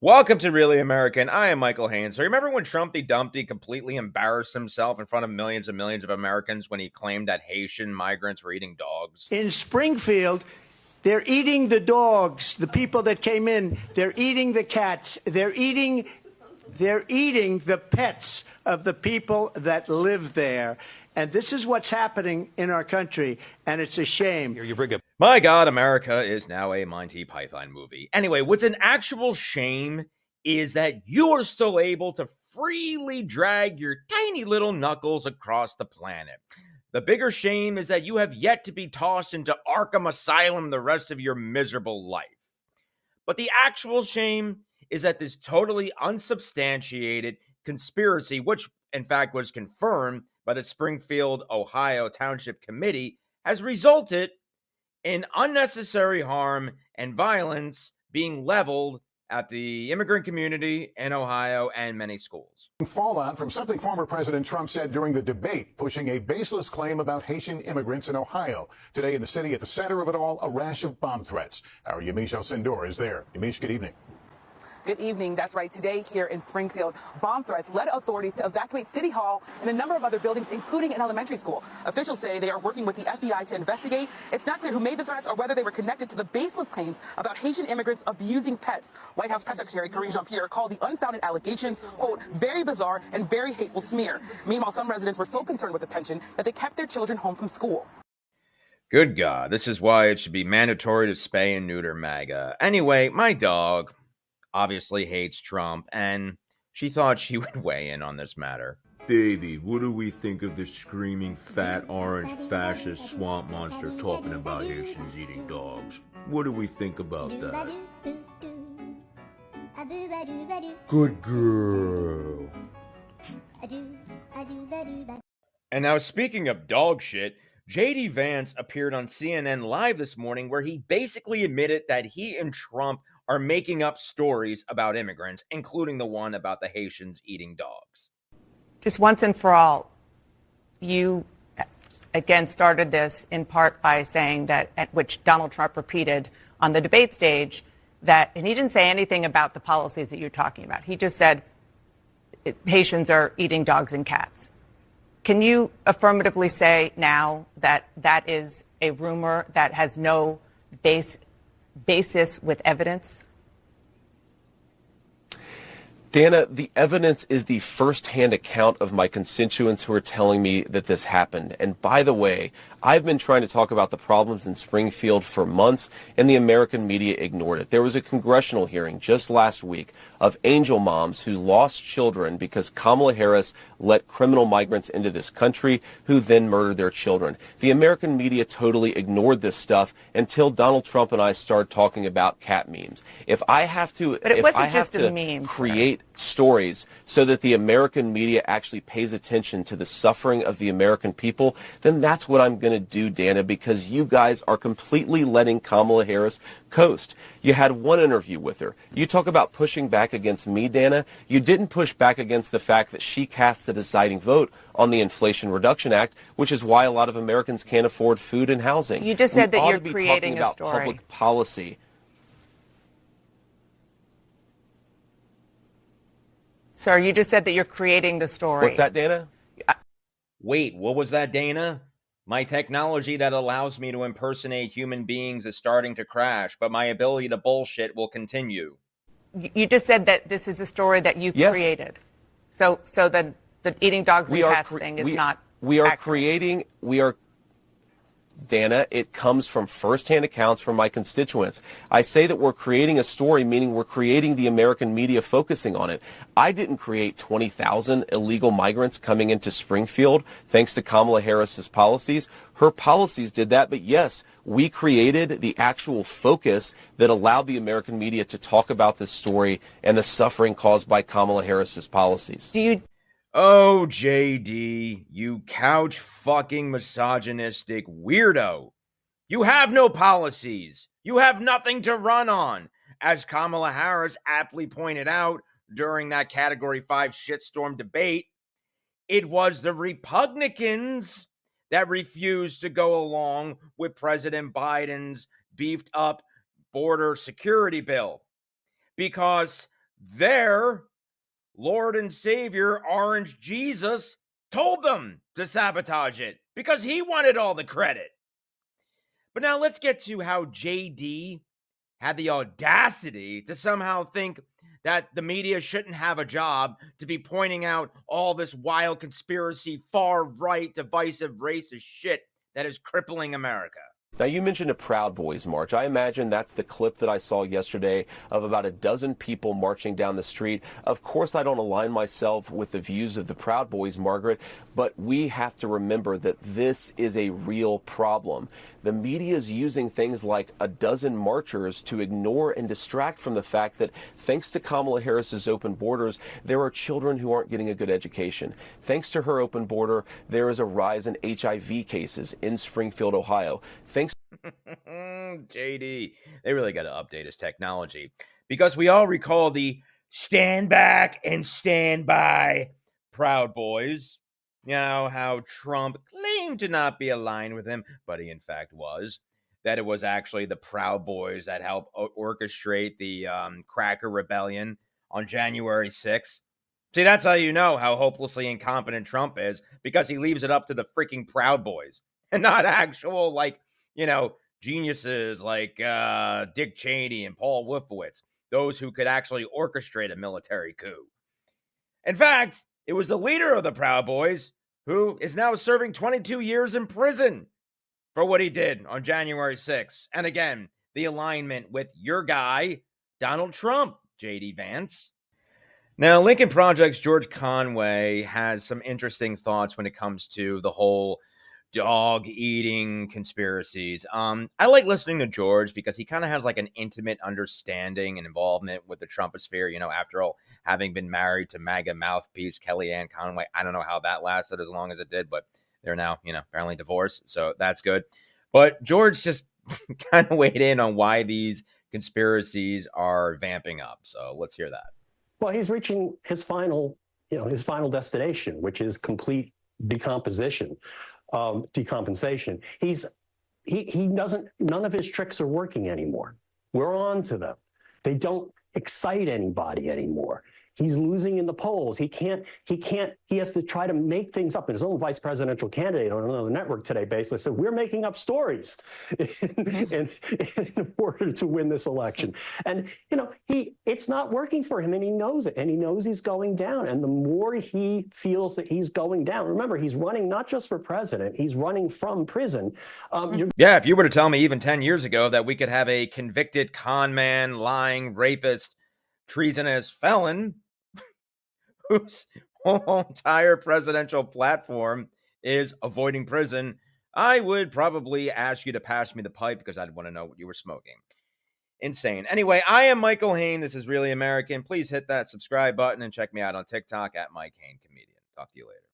Welcome to Really American. I am Michael Hayne. So remember when Trumpy Dumpty completely embarrassed himself in front of millions and millions of Americans when he claimed that Haitian migrants were eating dogs? In Springfield, they're eating the dogs, the people that came in. They're eating the cats. They're eating the pets of the people that live there. And this is what's happening in our country, and it's a shame. You bring up. My God, America is now a Monty Python movie. Anyway, what's an actual shame is that you are still able to freely drag your tiny little knuckles across the planet. The bigger shame is that you have yet to be tossed into Arkham Asylum the rest of your miserable life. But the actual shame is that this totally unsubstantiated conspiracy, which in fact was confirmed by the Springfield, Ohio Township Committee, has resulted in unnecessary harm and violence being leveled at the immigrant community in Ohio and many schools. Fallout from something former President Trump said during the debate, pushing a baseless claim about Haitian immigrants in Ohio. Today in the city, at the center of it all, a rash of bomb threats. Our Yamiche El-Sindor is there. Yamiche, good evening. Good evening. That's right. Today here in Springfield, bomb threats led authorities to evacuate City Hall and a number of other buildings, including an elementary school. Officials say they are working with the FBI to investigate. It's not clear who made the threats or whether they were connected to the baseless claims about Haitian immigrants abusing pets. White House Press Secretary Karine Jean-Pierre called the unfounded allegations, quote, very bizarre and very hateful smear. Meanwhile, some residents were so concerned with the tension that they kept their children home from school. Good God, this is why it should be mandatory to spay and neuter MAGA. Anyway, my dog obviously hates Trump, and she thought she would weigh in on this matter. Baby, what do we think of this screaming, fat, orange, fascist swamp monster talking about Haitians eating dogs? What do we think about that? Good girl. And now, speaking of dog shit, JD Vance appeared on CNN Live this morning where he basically admitted that he and Trump are making up stories about immigrants, including the one about the Haitians eating dogs. Just once and for all, you again started this in part by saying that, at which Donald Trump repeated on the debate stage, that, and he didn't say anything about the policies that you're talking about. He just said Haitians are eating dogs and cats. Can you affirmatively say now that that is a rumor that has no basis with evidence? Dana, the evidence is the first-hand account of my constituents who are telling me that this happened. And by the way, I've been trying to talk about the problems in Springfield for months, and the American media ignored it. There was a congressional hearing just last week of angel moms who lost children because Kamala Harris let criminal migrants into this country who then murdered their children. The American media totally ignored this stuff until Donald Trump and I started talking about cat memes. If I have to, create stories so that the American media actually pays attention to the suffering of the American people, then that's what I'm going to do, Dana, because you guys are completely letting Kamala Harris coast. You had one interview with her. You talk about pushing back against me, Dana. You didn't push back against the fact that she cast the deciding vote on the Inflation Reduction Act, which is why a lot of Americans can't afford food and housing. You just said that you're creating a story. Public policy. Sir, you just said that you're creating the story. What's that, Dana? Wait, what was that, Dana? My technology that allows me to impersonate human beings is starting to crash, but my ability to bullshit will continue. You just said that this is a story that you created. So the eating dogs and cats thing is not accurate. Dana, it comes from firsthand accounts from my constituents. I say that we're creating a story, meaning we're creating the American media focusing on it. I didn't create 20,000 illegal migrants coming into Springfield thanks to Kamala Harris's policies. Her policies did that, but yes, we created the actual focus that allowed the American media to talk about this story and the suffering caused by Kamala Harris's policies. Oh, JD, you couch fucking misogynistic weirdo. You have no policies. You have nothing to run on. As Kamala Harris aptly pointed out during that Category 5 shitstorm debate, it was the Republicans that refused to go along with President Biden's beefed up border security bill because their Lord and Savior, Orange Jesus, told them to sabotage it because he wanted all the credit. But now let's get to how JD had the audacity to somehow think that the media shouldn't have a job to be pointing out all this wild conspiracy, far-right, divisive, racist shit that is crippling America. Now, you mentioned a Proud Boys march. I imagine that's the clip that I saw yesterday of about a dozen people marching down the street. Of course, I don't align myself with the views of the Proud Boys, Margaret, but we have to remember that this is a real problem. The media is using things like a dozen marchers to ignore and distract from the fact that thanks to Kamala Harris's open borders, there are children who aren't getting a good education. Thanks to her open border, there is a rise in HIV cases in Springfield, Ohio. Thanks JD, they really got to update his technology because we all recall the stand back and stand by Proud Boys. You know, how Trump claimed to not be aligned with him, but he in fact was. That it was actually the Proud Boys that helped orchestrate the Cracker Rebellion on January 6th. See, that's how you know how hopelessly incompetent Trump is, because he leaves it up to the freaking Proud Boys and not actual, like, you know, geniuses like Dick Cheney and Paul Wolfowitz, those who could actually orchestrate a military coup. In fact, it was the leader of the Proud Boys who is now serving 22 years in prison for what he did on January 6th. And again, the alignment with your guy, Donald Trump, JD Vance. Now, Lincoln Project's George Conway has some interesting thoughts when it comes to the whole dog eating conspiracies. I like listening to George because he kind of has like an intimate understanding and involvement with the Trumposphere. You know, after all, having been married to MAGA mouthpiece Kellyanne Conway, I don't know how that lasted as long as it did, but they're now, you know, apparently divorced, so that's good. But George just kind of weighed in on why these conspiracies are vamping up. So let's hear that. Well, he's reaching his final destination, which is complete decompensation. He doesn't, none of his tricks are working anymore. We're on to them. They don't excite anybody anymore. He's losing in the polls. He has to try to make things up. And his own vice presidential candidate on another network today basically said, we're making up stories in order to win this election. And, you know, it's not working for him, and he knows it, and he knows he's going down. And the more he feels that he's going down, remember, he's running not just for president, he's running from prison. Yeah, if you were to tell me even 10 years ago that we could have a convicted con man, lying, rapist, treasonous felon whose whole entire presidential platform is avoiding prison, I would probably ask you to pass me the pipe because I'd want to know what you were smoking. Insane. Anyway, I am Michael Hayne. This is Really American. Please hit that subscribe button and check me out on TikTok at Mike Hayne Comedian. Talk to you later.